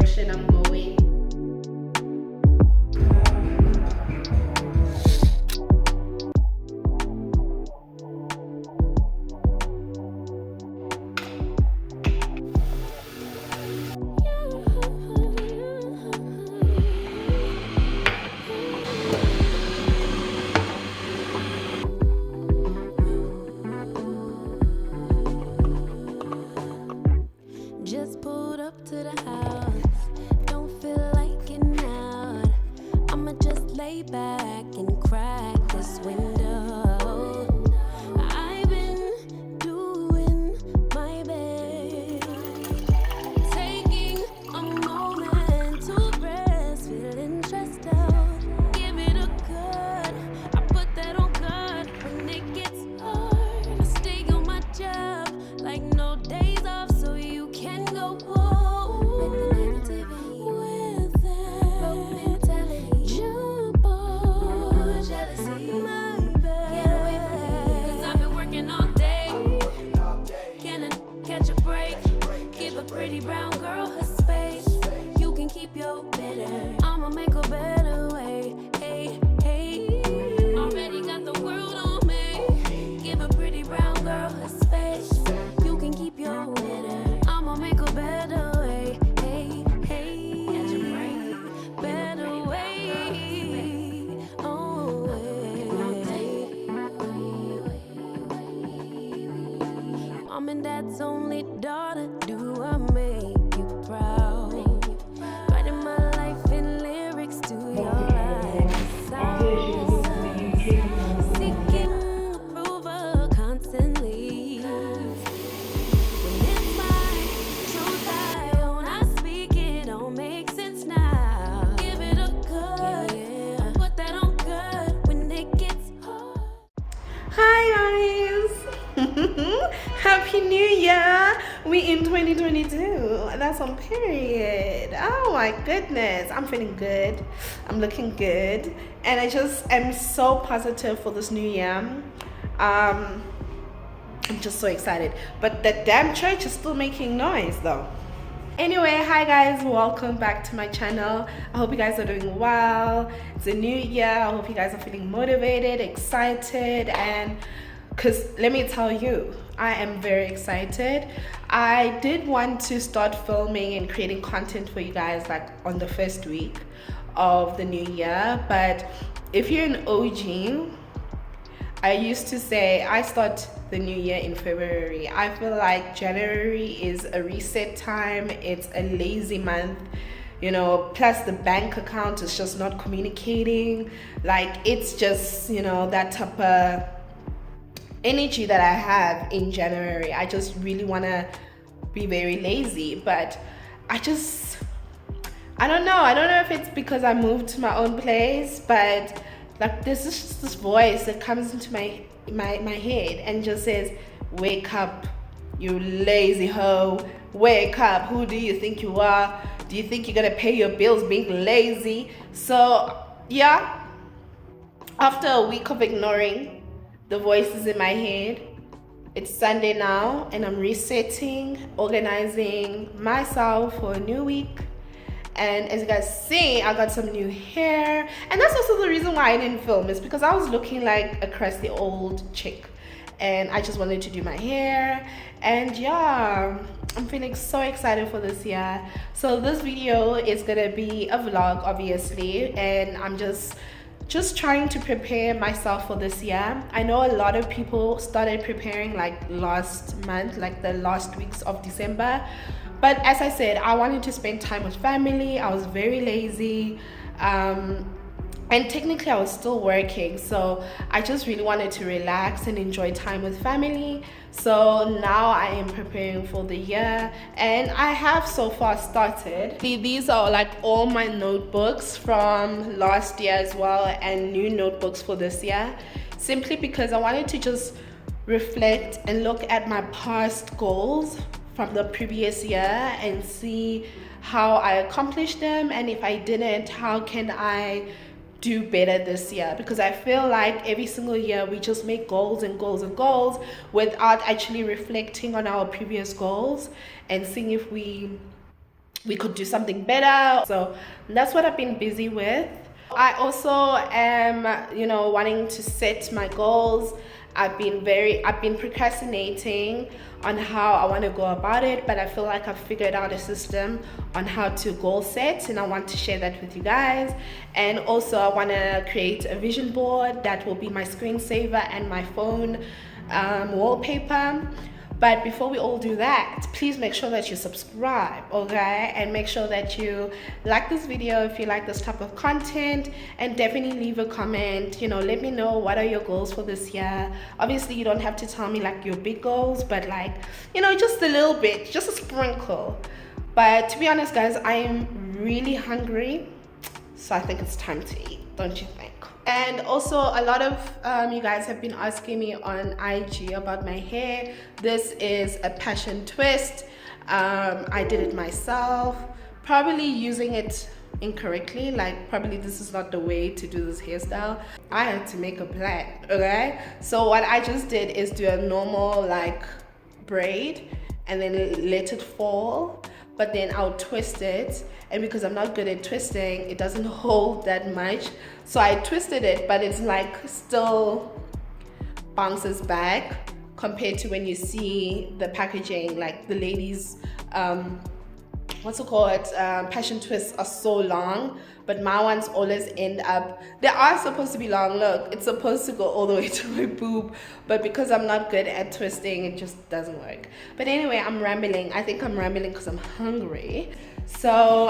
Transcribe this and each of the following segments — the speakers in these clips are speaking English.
direction I'm going. Just pulled up to the house, don't feel like getting out. I'ma just lay back and crack this window. I've been doing my best, taking a moment to rest, feeling stressed out. Give it a good, I put that on good. When it gets hard, I stay on my job like no days off, so you can go home with the negativity, with that broke mentality. Jump on jealousy, my bad. Get away from me, 'cause I've been working all day. Can I catch a break? Give a pretty brown girl her space. You can keep your bitter, I'ma make a better way. Hey, hey, already got the world on me. Give a pretty brown girl her space. You can keep your bitter, I'ma make a better way. Hey, hey, catch a break, better way. Oh, Mom and Dad's only daughter, do I make you proud? Writing my life in lyrics to your lifestyle. Seeking approval constantly. When it's my truth, I own, I speak it, don't make sense now. Give it a good, put that on good when it gets hard. Hi guys! Happy New Year! We in 2022. That's on period. Oh my goodness. I'm feeling good. I'm looking good. And I just am so positive for this new year. I'm just so excited. But the damn church is still making noise though. Anyway, hi guys, welcome back to my channel. I hope you guys are doing well. It's a new year. I hope you guys are feeling motivated, excited, and because let me tell you, I am very excited. I did want to start filming and creating content for you guys like on the first week of the new year, but if you're an OG, I used to say I start the new year in February. I feel like January is a reset time. It's a lazy month, you know, plus the bank account is just not communicating. Like it's just, you know, that type of energy that I have in January. I just really want to be very lazy, but I don't know if it's because I moved to my own place, but like there's just this voice that comes into my head and just says, wake up, you lazy hoe, wake up. Who do you think you are? Do you think you're gonna pay your bills being lazy? So yeah, after a week of ignoring the voices in my head, it's Sunday now and I'm resetting, organizing myself for a new week. And as you guys see, I got some new hair, and that's also the reason why I didn't film, is because I was looking like a crusty old chick and I just wanted to do my hair. And yeah, I'm feeling so excited for this year. So this video is gonna be a vlog obviously, and I'm just trying to prepare myself for this year. I know a lot of people started preparing like last month, like the last weeks of December, but as I said, I wanted to spend time with family. I was very lazy, and technically I was still working, so I just really wanted to relax and enjoy time with family. So now I am preparing for the year, and I have so far started. These are like all my notebooks from last year as well, and new notebooks for this year, simply because I wanted to just reflect and look at my past goals from the previous year and see how I accomplished them, and if I didn't, how can I do better this year? Because I feel like every single year we just make goals and goals and goals without actually reflecting on our previous goals and seeing if we we could do something better. So that's what I've been busy with. I also am, you know, wanting to set my goals. I've been procrastinating on how I want to go about it, but I feel like I've figured out a system on how to goal set, and I want to share that with you guys. And also I want to create a vision board that will be my screensaver and my phone wallpaper. But before we all do that, please make sure that you subscribe, okay? And make sure that you like this video if you like this type of content, and definitely leave a comment. You know, let me know what are your goals for this year. Obviously, you don't have to tell me like your big goals, but like, you know, just a little bit, just a sprinkle. But to be honest, guys, I am really hungry, so I think it's time to eat, don't you think? And also a lot of you guys have been asking me on IG about my hair. This is a passion twist. I did it myself, probably using it incorrectly. Like, probably this is not the way to do this hairstyle. I had to make a plan, okay? So what I just did is do a normal like braid and then let it fall, but then I'll twist it, and because I'm not good at twisting, it doesn't hold that much. So I twisted it, but it's like still bounces back compared to when you see the packaging, like the ladies, what's it called, passion twists are so long, but my ones always end up, they are supposed to be long. Look, it's supposed to go all the way to my boob, but because I'm not good at twisting, it just doesn't work. But anyway, I'm rambling. I think I'm rambling because I'm hungry. So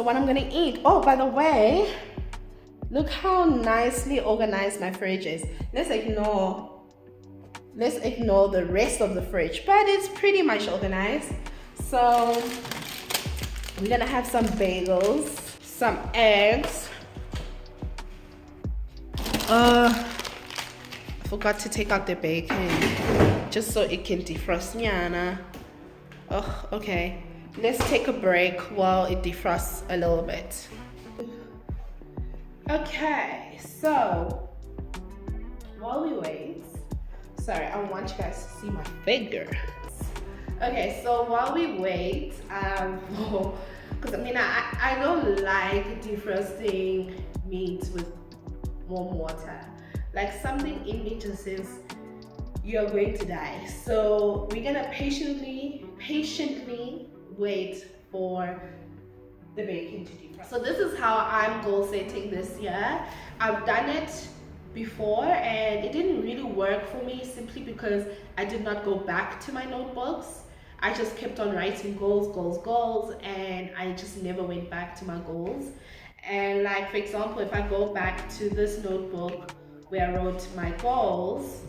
what I'm gonna eat, oh, by the way, look how nicely organized my fridge is. Let's ignore the rest of the fridge, but it's pretty much organized. So we're gonna have some bagels, some eggs. I forgot to take out the bacon just so it can defrost. Nyana. Oh, okay. Let's take a break while it defrosts a little bit. Okay, so while we wait, sorry, I want you guys to see my figure. Okay, so while we wait, because I don't like defrosting meat with warm water. Like, something in me just says you're going to die. So we're gonna patiently wait for the bacon to defrost. So this is how I'm goal setting this year. I've done it before and it didn't really work for me, simply because I did not go back to my notebooks. I just kept on writing goals, and I just never went back to my goals. And like, for example, if I go back to this notebook where I wrote my goals,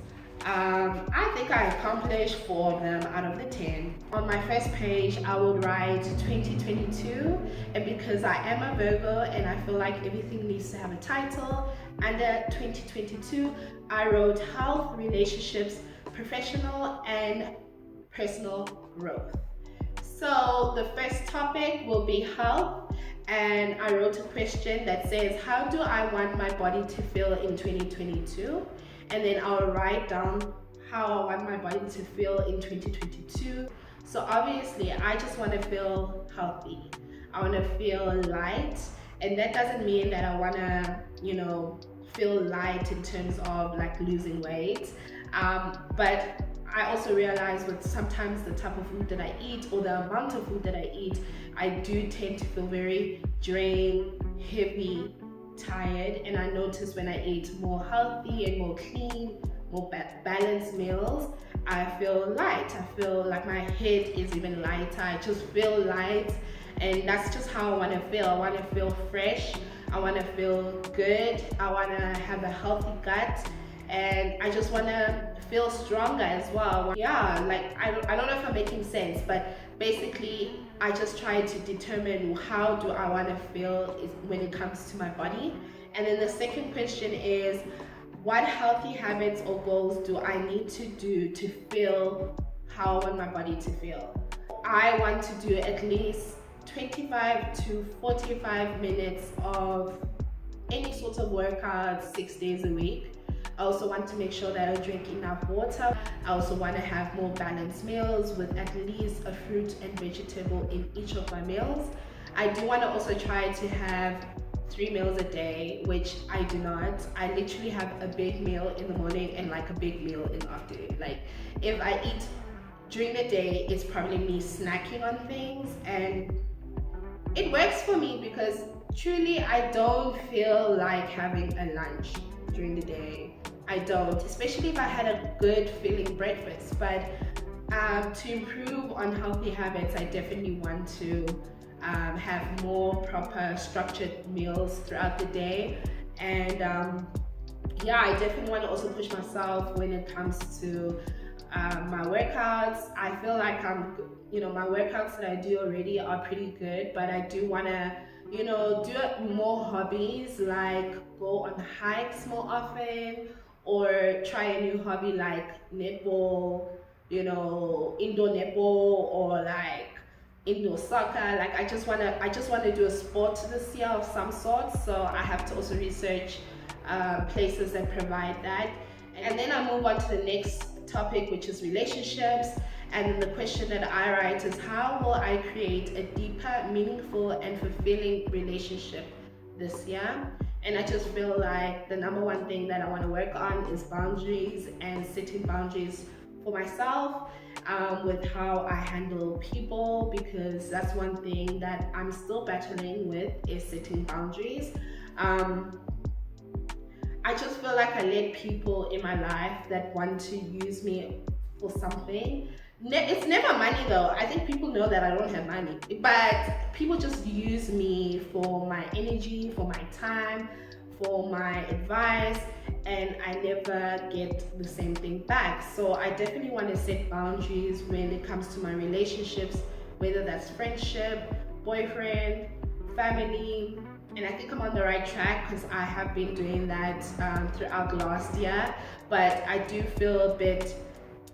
I think I accomplished 4 of them out of the 10. On my first page, I would write 2022, and because I am a Virgo and I feel like everything needs to have a title, under 2022, I wrote health, relationships, professional and personal growth. So the first topic will be health, and I wrote a question that says, how do I want my body to feel in 2022? And then I'll write down how I want my body to feel in 2022. So obviously, I just want to feel healthy. I want to feel light, and that doesn't mean that I want to, you know, feel light in terms of like losing weight. But I also realize with sometimes the type of food that I eat or the amount of food that I eat, I do tend to feel very drained, heavy, tired. And I notice when I eat more healthy and more clean, more balanced meals, I feel light. I feel like my head is even lighter. I just feel light, and that's just how I want to feel. I want to feel fresh. I want to feel good. I want to have a healthy gut, and I just want to feel stronger as well. Yeah, like I don't know if I'm making sense, but basically I just try to determine how do I want to feel when it comes to my body. And then the second question is, what healthy habits or goals do I need to do to feel how I want my body to feel? I want to do at least 25 to 45 minutes of any sort of workout 6 days a week. I also want to make sure that I drink enough water. I also want to have more balanced meals with at least a fruit and vegetable in each of my meals. I do want to also try to have 3 meals a day, which I do not. I literally have a big meal in the morning and like a big meal in the afternoon. Like if I eat during the day, it's probably me snacking on things, and it works for me because truly I don't feel like having a lunch during the day. I don't, especially if I had a good feeling breakfast. But to improve on healthy habits, I definitely want to have more proper structured meals throughout the day. And yeah, I definitely want to also push myself when it comes to my workouts. I feel like my workouts that I do already are pretty good, but I do want to do more hobbies, like go on hikes more often, or try a new hobby like netball, indoor netball, or like indoor soccer. Like I just wanna do a sport this year of some sort. So I have to also research places that provide that. And then I move on to the next topic, which is relationships. And the question that I write is, how will I create a deeper, meaningful, and fulfilling relationship this year? And I just feel like the number one thing that I want to work on is boundaries, and setting boundaries for myself with how I handle people, because that's one thing that I'm still battling with, is setting boundaries. I just feel like I let people in my life that want to use me for something. It's never money though. I think people know that I don't have money, but people just use me for my energy, for my time, for my advice, and I never get the same thing back. So I definitely want to set boundaries when it comes to my relationships, whether that's friendship, boyfriend, family. And I think I'm on the right track because I have been doing that throughout last year, but I do feel a bit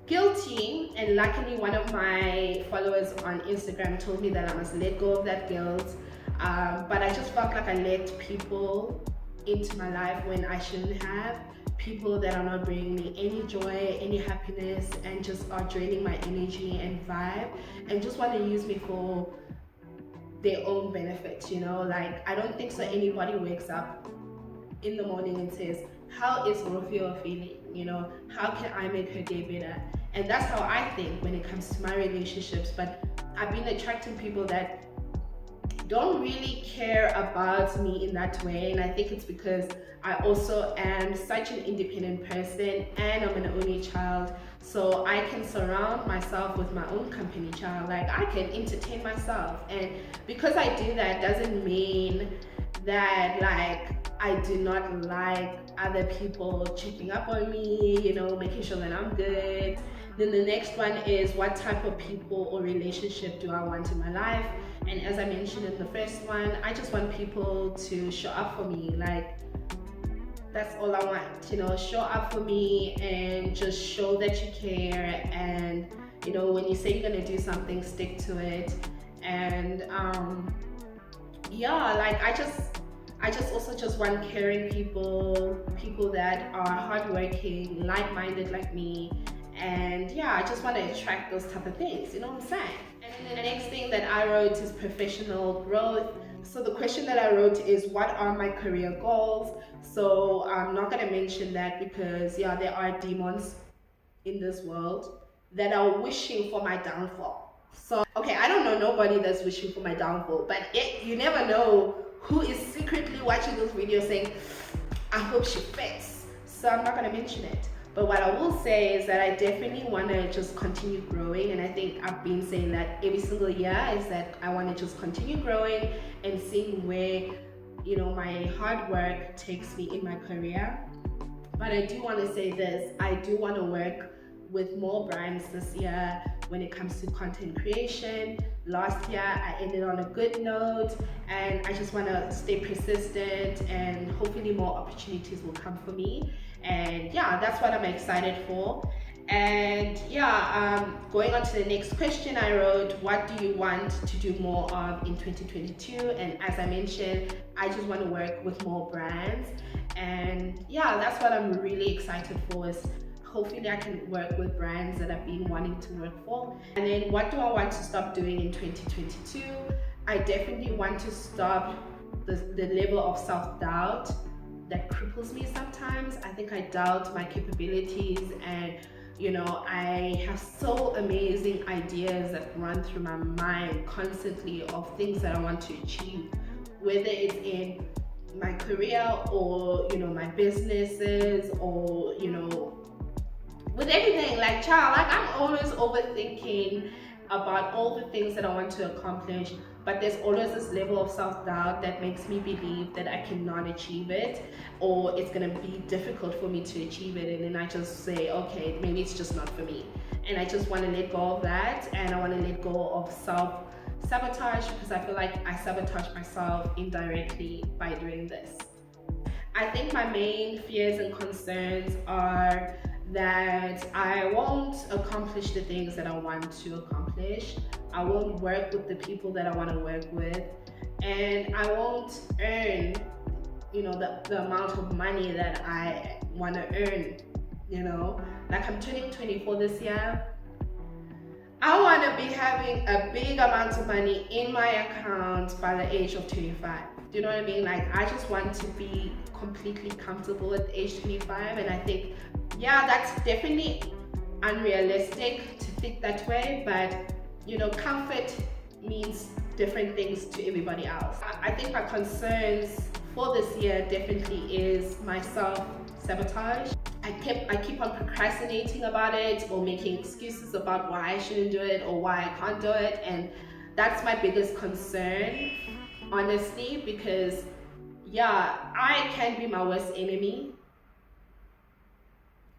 guilty, and luckily one of my followers on Instagram told me that I must let go of that guilt. But I just felt like I let people into my life when I shouldn't have. People that are not bringing me any joy, any happiness, and just are draining my energy and vibe, and just want to use me for their own benefits. Like I don't think so anybody wakes up in the morning and says, how is Sooorofhiwa feeling? How can I make her day better? And that's how I think when it comes to my relationships. But I've been attracting people that don't really care about me in that way, and I think it's because I also am such an independent person, and I'm an only child, so I can surround myself with my own company child. Like I can entertain myself, and because I do that doesn't mean that like I do not like other people checking up on me, making sure that I'm good. Then the next one is, what type of people or relationship do I want in my life? And as I mentioned in the first one, I just want people to show up for me. Like that's all I want, show up for me and just show that you care. And when you say you're gonna do something, stick to it. And like I just also just want caring people that are hardworking, like-minded like me. And I just want to attract those type of things, you know what I'm saying? And then the next thing that I wrote is professional growth. So the question that I wrote is, what are my career goals? So I'm not going to mention that because there are demons in this world that are wishing for my downfall. So okay, I don't know nobody that's wishing for my downfall, but you never know who is secretly watching this video saying, I hope she fits. So I'm not going to mention it. But what I will say is that I definitely want to just continue growing, and I think I've been saying that every single year, is that I want to just continue growing and seeing where my hard work takes me in my career. But I do want to say this, I do want to work with more brands this year when it comes to content creation. Last year I ended on a good note, and I just want to stay persistent, and hopefully more opportunities will come for me. And that's what I'm excited for. And going on to the next question, I wrote, what do you want to do more of in 2022? And as I mentioned, I just want to work with more brands. And yeah, that's what I'm really excited for, is hopefully I can work with brands that I've been wanting to work for. And then what do I want to stop doing in 2022? I definitely want to stop the level of self-doubt that cripples me sometimes. I think I doubt my capabilities, and I have so amazing ideas that run through my mind constantly of things that I want to achieve, whether it's in my career or my businesses, or with everything. Like, child, like, I'm always overthinking about all the things that I want to accomplish, but there's always this level of self-doubt that makes me believe that I cannot achieve it, or it's going to be difficult for me to achieve it. And then I just say, okay, maybe it's just not for me. And I just want to let go of that, and I want to let go of self-sabotage, because I feel like I sabotage myself indirectly by doing this. I think my main fears and concerns are that I won't accomplish the things that I want to accomplish. I won't work with the people that I want to work with, and I won't earn, the amount of money that I want to earn. Like, I'm turning 24 this year. I want to be having a big amount of money in my account by the age of 25. Do you know what I mean? Like, I just want to be completely comfortable at age 25, and I think, yeah, that's definitely unrealistic to think that way, but comfort means different things to everybody else. I think my concerns for this year definitely is my self-sabotage. I keep on procrastinating about it, or making excuses about why I shouldn't do it or why I can't do it, and that's my biggest concern, honestly, because I can be my worst enemy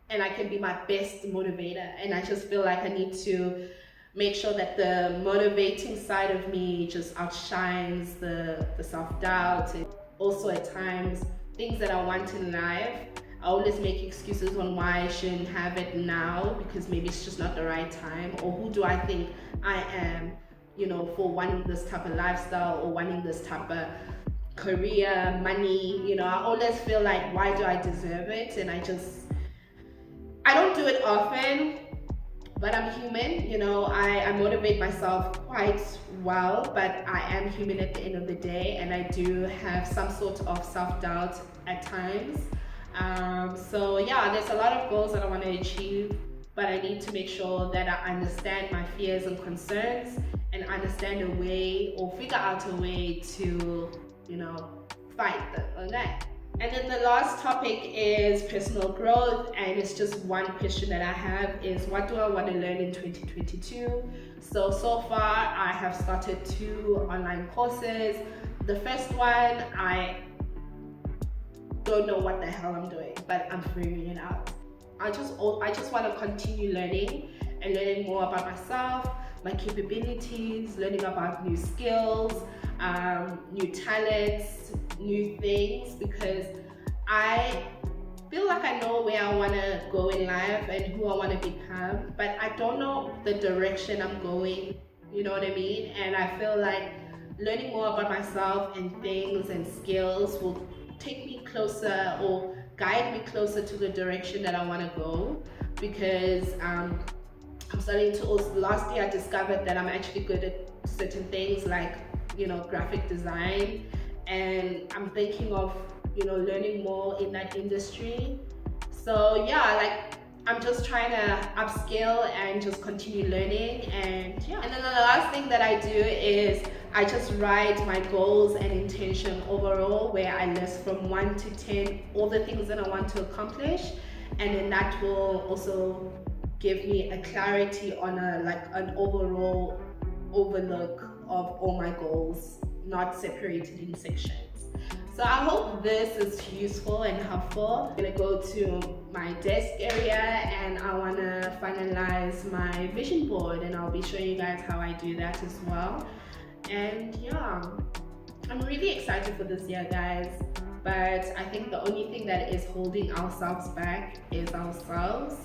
and I can be my best motivator, and I just feel like I need to make sure that the motivating side of me just outshines the self-doubt. And also, at times, things that I want in life, I always make excuses on why I shouldn't have it now, because maybe it's just not the right time, or who do I think I am, for wanting this type of lifestyle or wanting this type of career, money. I always feel like, why do I deserve it? And I don't do it often, but I'm human. I motivate myself quite well, but I am human at the end of the day, and I do have some sort of self-doubt at times. So yeah, there's a lot of goals that I want to achieve, but I need to make sure that I understand my fears and concerns, and understand a way, or figure out a way to, fight them on that. And then the last topic is personal growth, and it's just one question that I have is, what do I want to learn in 2022? So far I have started 2 online courses. The first one, I don't know what the hell I'm doing, but I'm figuring it out. I just want to continue learning and learning more about myself, my capabilities, learning about new skills, new talents, new things, because I feel like I know where I want to go in life and who I want to become, but I don't know the direction I'm going, you know what I mean? And I feel like learning more about myself and things and skills will take me closer, or guide me closer to the direction that I want to go, because I'm starting to also, last year I discovered that I'm actually good at certain things, like graphic design, and I'm thinking of learning more in that industry. So yeah, like, I'm just trying to upskill and just continue learning, and and then the last thing that I do is I just write my goals and intention overall, where I list from 1 to 10 all the things that I want to accomplish, and then that will also give me a clarity on an overall overlook of all my goals, not separated in sections. So I hope this is useful and helpful. I'm gonna go to my desk area, and I wanna finalize my vision board, and I'll be showing you guys how I do that as well. And yeah, I'm really excited for this year, guys. But I think the only thing that is holding ourselves back is ourselves.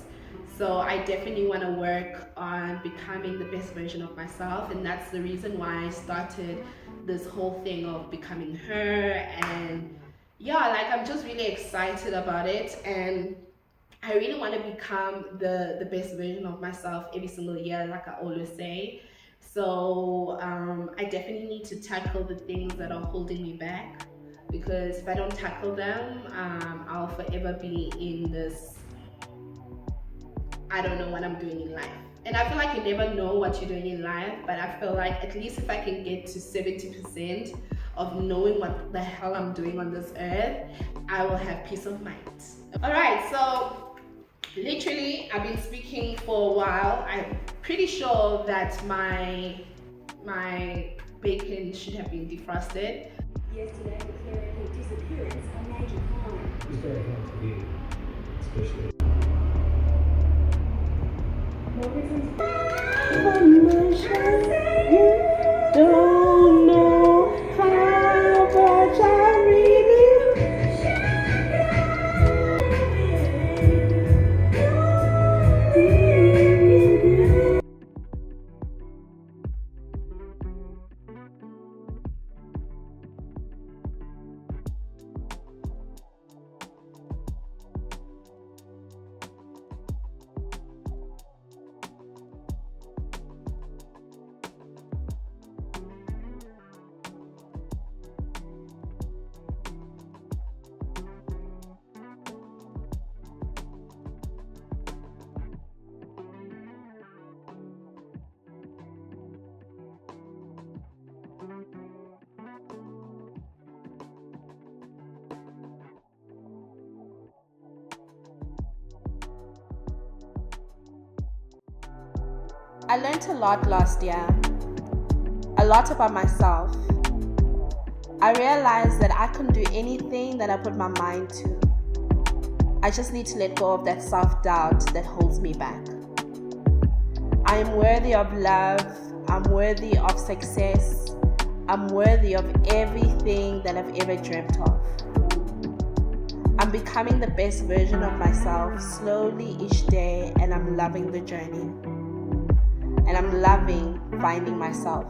So I definitely want to work on becoming the best version of myself, and that's the reason why I started this whole thing of becoming her. And yeah, like I'm just really excited about it, and I really want to become the best version of myself every single year, like I always say. So I definitely need to tackle the things that are holding me back, because if I don't tackle them, I'll forever be in this, I don't know what I'm doing in life. And I feel like you never know what you're doing in life, but I feel like at least if I can get to 70% of knowing what the hell I'm doing on this earth, I will have peace of mind. All right, so literally I've been speaking for a while. I'm pretty sure that my bacon should have been defrosted. Yesterday declared her disappearance a major crime. It's very hard to hear, especially. Don't know how much I really. I learned a lot last year, a lot about myself. I realized that I can do anything that I put my mind to. I just need to let go of that self-doubt that holds me back. I am worthy of love, I'm worthy of success, I'm worthy of everything that I've ever dreamt of. I'm becoming the best version of myself slowly each day, and I'm loving the journey. And I'm loving finding myself.